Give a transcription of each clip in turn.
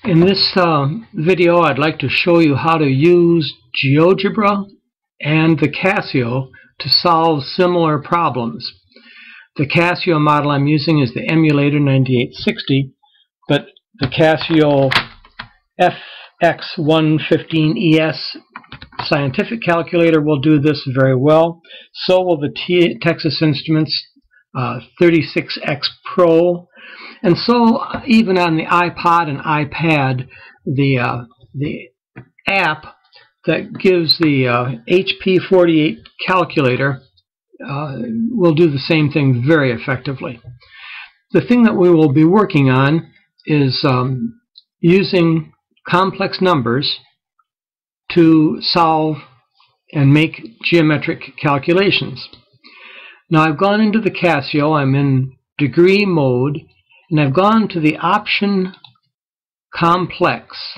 In this video, I'd like to show you how to use GeoGebra and the Casio to solve similar problems. The Casio model I'm using is the Emulator 9860, but the Casio FX115ES scientific calculator will do this very well. So will the Texas Instruments 36X Pro. And so even on the iPod and iPad, the app that gives the HP48 calculator will do the same thing very effectively. The thing that we will be working on is using complex numbers to solve and make geometric calculations. Now I've gone into the Casio, I'm in degree mode, and I've gone to the option complex.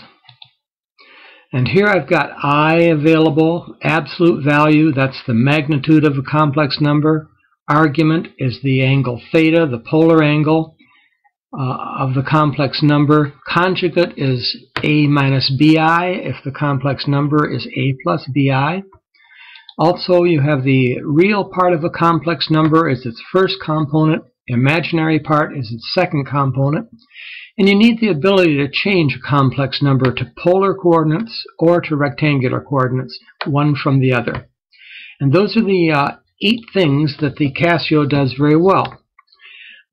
And here I've got I available, absolute value, that's the magnitude of a complex number. Argument is the angle theta, the polar angle of the complex number. Conjugate is a minus bi if the complex number is a plus bi. Also, you have the real part of a complex number is its first component. Imaginary part is its second component. And you need the ability to change a complex number to polar coordinates or to rectangular coordinates, one from the other. And those are the 8 things that the Casio does very well.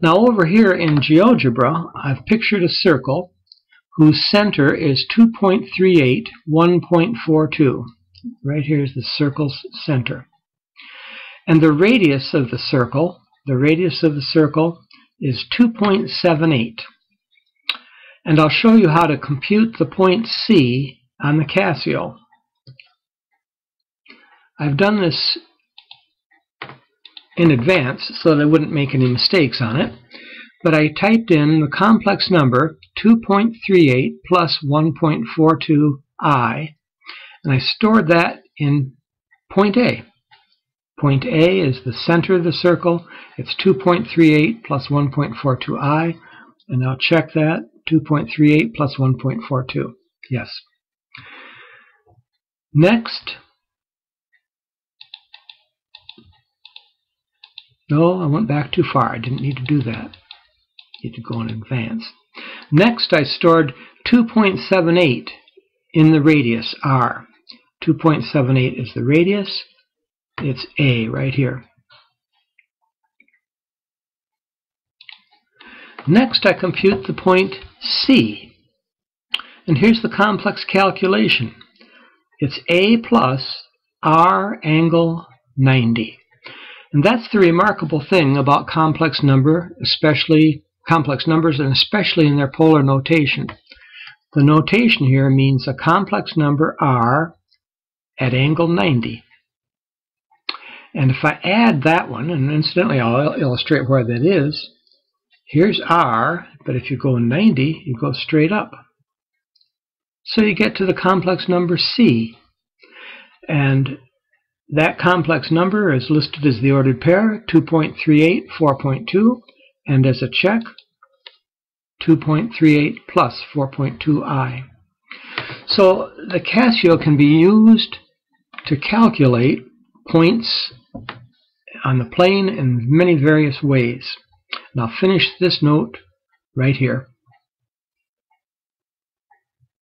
Now over here in GeoGebra, I've pictured a circle whose center is 2.38, 1.42. Right here is the circle's center. And the radius of the circle is 2.78. And I'll show you how to compute the point C on the Casio. I've done this in advance so that I wouldn't make any mistakes on it. But I typed in the complex number 2.38 plus 1.42i, and I stored that in point A. Point A is the center of the circle. It's 2.38 plus 1.42i, and I'll check that. 2.38 plus 1.42. Yes. Next. No, I went back too far. I didn't need to do that. You need to go in advance. Next, I stored 2.78 in the radius, r. 2.78 is the radius. It's a right here. Next, I compute the point C. And here's the complex calculation. It's a plus r angle 90. And that's the remarkable thing about complex numbers, and especially in their polar notation. The notation here means a complex number r at angle 90. And if I add that one, and incidentally I'll illustrate where that is, here's r, but if you go 90, you go straight up. So you get to the complex number C. And that complex number is listed as the ordered pair, 2.38, 4.2, and as a check, 2.38 plus 4.2i. So the Casio can be used to calculate points on the plane in many various ways. And I'll finish this note right here.